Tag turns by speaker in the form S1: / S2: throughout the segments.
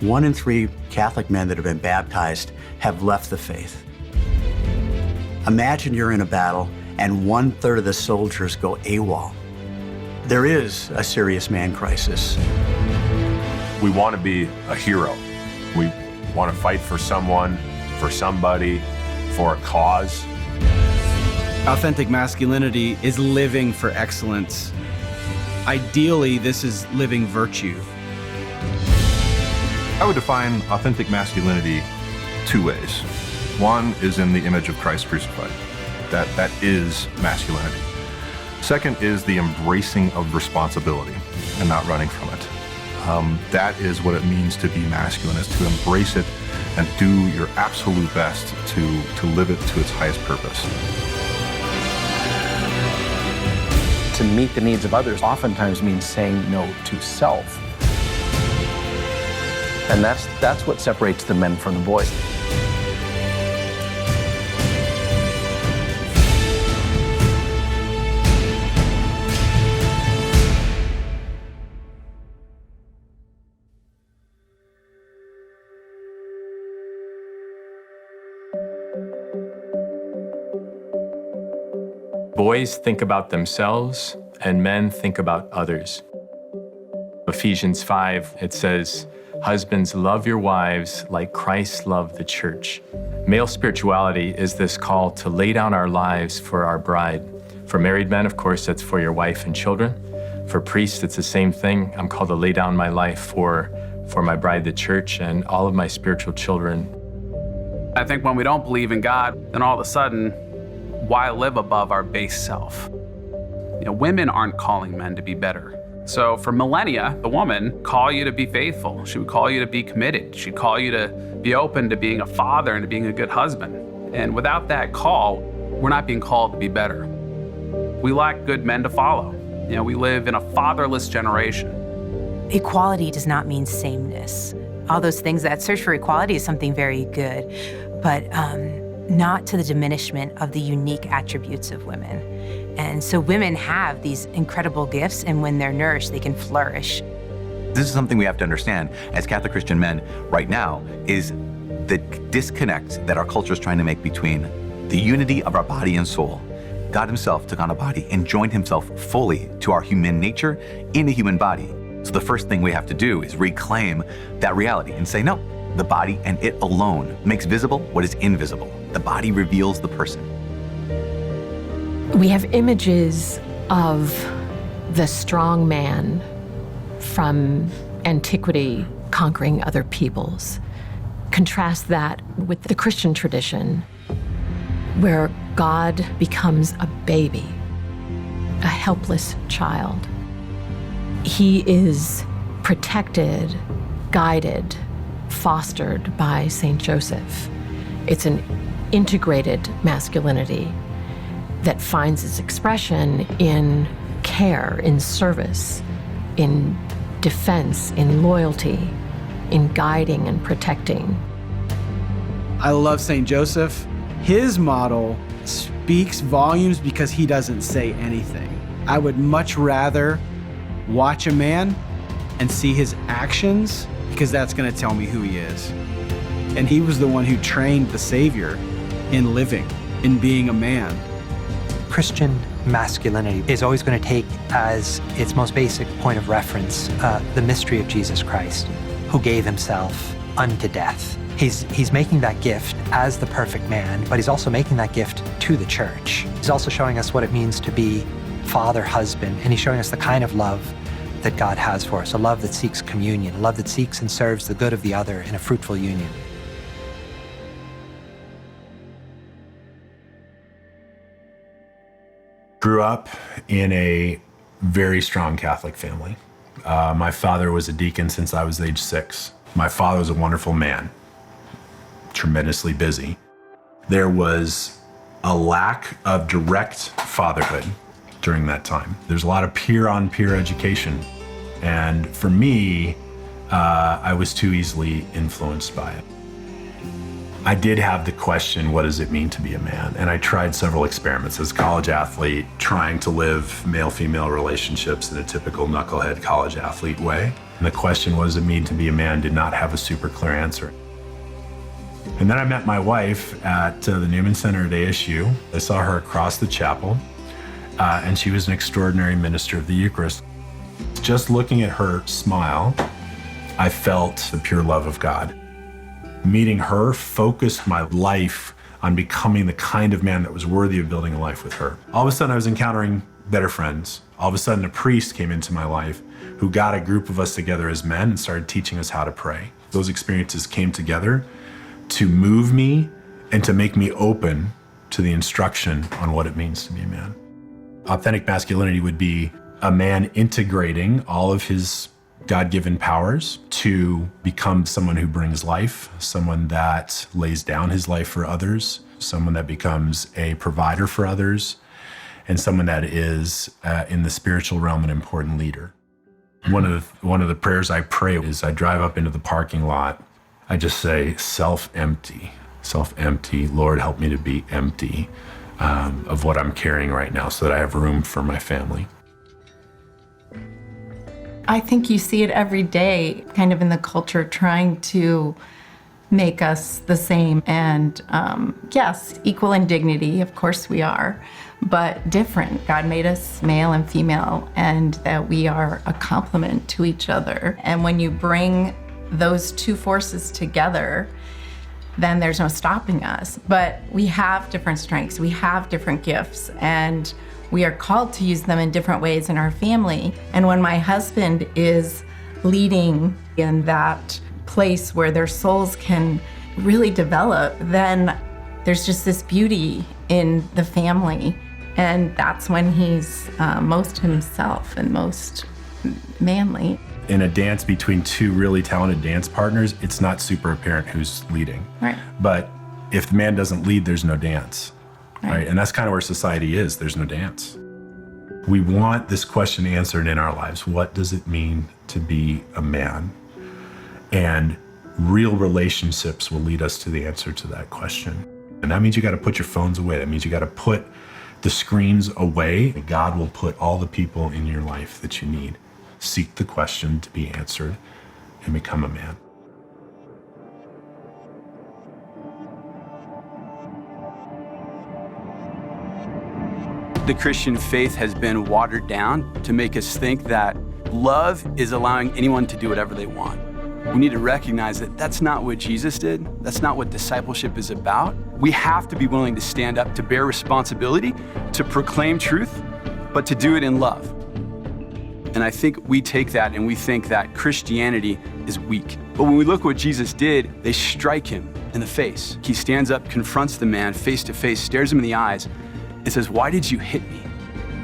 S1: 1 in 3 Catholic men that have been baptized have left the faith. Imagine you're in a battle and 1/3 of the soldiers go AWOL. There is a serious man crisis.
S2: We want to be a hero. We want to fight for someone, for somebody, for a cause.
S3: Authentic masculinity is living for excellence. Ideally, this is living virtue.
S4: I would define authentic masculinity 2 ways. One is in the image of Christ crucified. That is masculinity. Second is the embracing of responsibility and not running from it. That is what it means to be masculine, is to embrace it and do your absolute best to live it to its highest purpose.
S5: To meet the needs of others oftentimes means saying no to self. And that's what separates the men from the boys.
S6: Boys think about themselves, and men think about others. Ephesians 5, it says, "Husbands, love your wives like Christ loved the church." Male spirituality is this call to lay down our lives for our bride. For married men, of course, that's for your wife and children. For priests, it's the same thing. I'm called to lay down my life for my bride, the church, and all of my spiritual children.
S7: I think when we don't believe in God, then all of a sudden, why live above our base self? Women aren't calling men to be better. So for millennia, the woman call you to be faithful. She would call you to be committed. She'd call you to be open to being a father and to being a good husband. And without that call, we're not being called to be better. We lack good men to follow. We live in a fatherless generation.
S8: Equality does not mean sameness. All those things, that search for equality is something very good, but not to the diminishment of the unique attributes of women. And so women have these incredible gifts, and when they're nourished, they can flourish.
S9: This is something we have to understand as Catholic Christian men right now, is the disconnect that our culture is trying to make between the unity of our body and soul. God himself took on a body and joined himself fully to our human nature in a human body. So the first thing we have to do is reclaim that reality and say, no, the body and it alone makes visible what is invisible. The body reveals the person.
S10: We have images of the strong man from antiquity conquering other peoples. Contrast that with the Christian tradition, where God becomes a baby, a helpless child. He is protected, guided, fostered by Saint Joseph. It's an integrated masculinity that finds its expression in care, in service, in defense, in loyalty, in guiding and protecting.
S3: I love Saint Joseph. His model speaks volumes because he doesn't say anything. I would much rather watch a man and see his actions, because that's going to tell me who he is. And he was the one who trained the Savior in living, in being a man.
S11: Christian masculinity is always going to take as its most basic point of reference the mystery of Jesus Christ, who gave himself unto death. He's making that gift as the perfect man, but he's also making that gift to the church. He's also showing us what it means to be father, husband, and he's showing us the kind of love that God has for us, a love that seeks communion, a love that seeks and serves the good of the other in a fruitful union.
S2: Grew up in a very strong Catholic family. My father was a deacon since I was age 6. My father was a wonderful man, tremendously busy. There was a lack of direct fatherhood during that time. There's a lot of peer-on-peer education. And for me, I was too easily influenced by it. I did have the question, what does it mean to be a man? And I tried several experiments as a college athlete, trying to live male-female relationships in a typical knucklehead college athlete way. And the question, what does it mean to be a man, did not have a super clear answer. And then I met my wife at the Newman Center at ASU. I saw her across the chapel, and she was an extraordinary minister of the Eucharist. Just looking at her smile, I felt the pure love of God. Meeting her focused my life on becoming the kind of man that was worthy of building a life with her. All of a sudden, I was encountering better friends. All of a sudden, a priest came into my life who got a group of us together as men and started teaching us how to pray. Those experiences came together to move me and to make me open to the instruction on what it means to be a man. Authentic masculinity would be a man integrating all of his God-given powers to become someone who brings life, someone that lays down his life for others, someone that becomes a provider for others, and someone that is, in the spiritual realm, an important leader. One of the prayers I pray is I drive up into the parking lot. I just say, self-empty, Lord, help me to be empty of what I'm carrying right now so that I have room for my family.
S12: I think you see it every day, kind of in the culture, trying to make us the same. And yes, equal in dignity, of course we are, but different. God made us male and female, and that we are a complement to each other. And when you bring those two forces together, then there's no stopping us. But we have different strengths, we have different gifts, and we are called to use them in different ways in our family. And when my husband is leading in that place where their souls can really develop, then there's just this beauty in the family. And that's when he's most himself and most manly.
S2: In a dance between two really talented dance partners, it's not super apparent who's leading.
S12: Right.
S2: But if the man doesn't lead, there's no dance. Right? And that's kind of where society is. There's no dance. We want this question answered in our lives. What does it mean to be a man? And real relationships will lead us to the answer to that question. And that means you got to put your phones away. That means you got to put the screens away. God will put all the people in your life that you need. Seek the question to be answered and become a man.
S13: The Christian faith has been watered down to make us think that love is allowing anyone to do whatever they want. We need to recognize that that's not what Jesus did. That's not what discipleship is about. We have to be willing to stand up, to bear responsibility, to proclaim truth, but to do it in love. And I think we take that and we think that Christianity is weak. But when we look what Jesus did, they strike him in the face. He stands up, confronts the man face to face, stares him in the eyes, and says, "Why did you hit me?"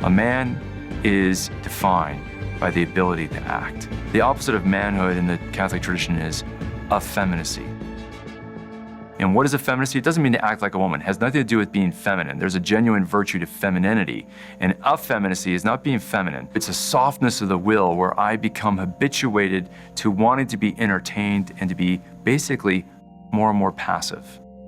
S14: A man is defined by the ability to act. The opposite of manhood in the Catholic tradition is effeminacy. And what is effeminacy? It doesn't mean to act like a woman. It has nothing to do with being feminine. There's a genuine virtue to femininity. And effeminacy is not being feminine. It's a softness of the will where I become habituated to wanting to be entertained and to be basically more and more passive.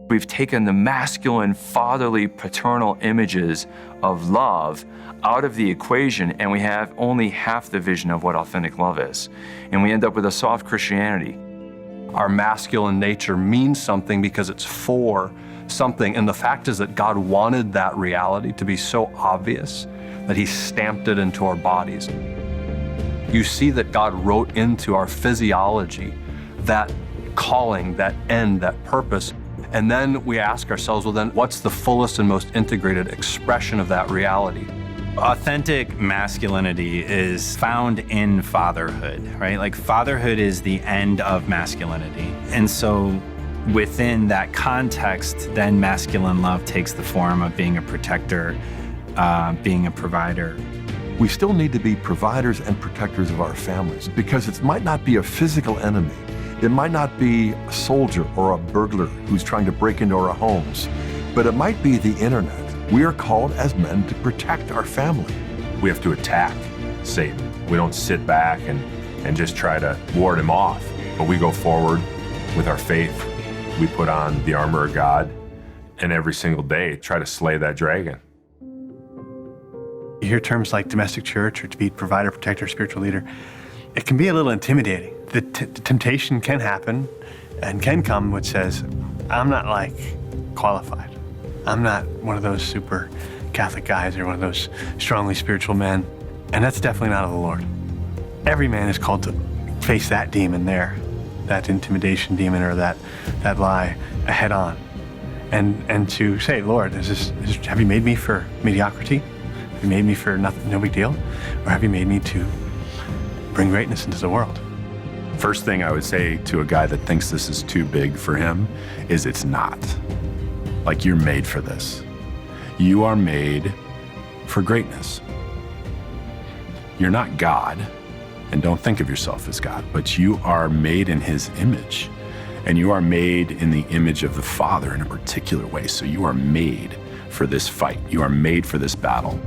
S14: We've taken the masculine, fatherly, paternal images of love out of the equation, and we have only half the vision of what authentic love is. And we end up with a soft Christianity.
S4: Our masculine nature means something because it's for something. And the fact is that God wanted that reality to be so obvious that he stamped it into our bodies. You see that God wrote into our physiology that calling, that end, that purpose. And then we ask ourselves, well, then what's the fullest and most integrated expression of that reality?
S15: Authentic masculinity is found in fatherhood, right? Like fatherhood is the end of masculinity. And so within that context, then masculine love takes the form of being a protector, being a provider.
S16: We still need to be providers and protectors of our families because it might not be a physical enemy. It might not be a soldier or a burglar who's trying to break into our homes, but it might be the internet. We are called as men to protect our family.
S2: We have to attack Satan. We don't sit back and just try to ward him off, but we go forward with our faith, We put on the armor of God and every single day try to slay that dragon.
S17: You hear terms like domestic church or to be provider, protector, spiritual leader. It can be a little intimidating. The temptation can happen and can come which says, I'm not like qualified. I'm not one of those super Catholic guys or one of those strongly spiritual men. And that's definitely not of the Lord. Every man is called to face that demon there, that intimidation demon or that lie head on. And to say, Lord, have you made me for mediocrity? Have you made me for nothing, no big deal? Or have you made me to bring greatness into the world?
S2: First thing I would say to a guy that thinks this is too big for him is it's not. Like, you're made for this. You are made for greatness. You're not God, and don't think of yourself as God, but you are made in His image. And you are made in the image of the Father in a particular way. So you are made for this fight. You are made for this battle.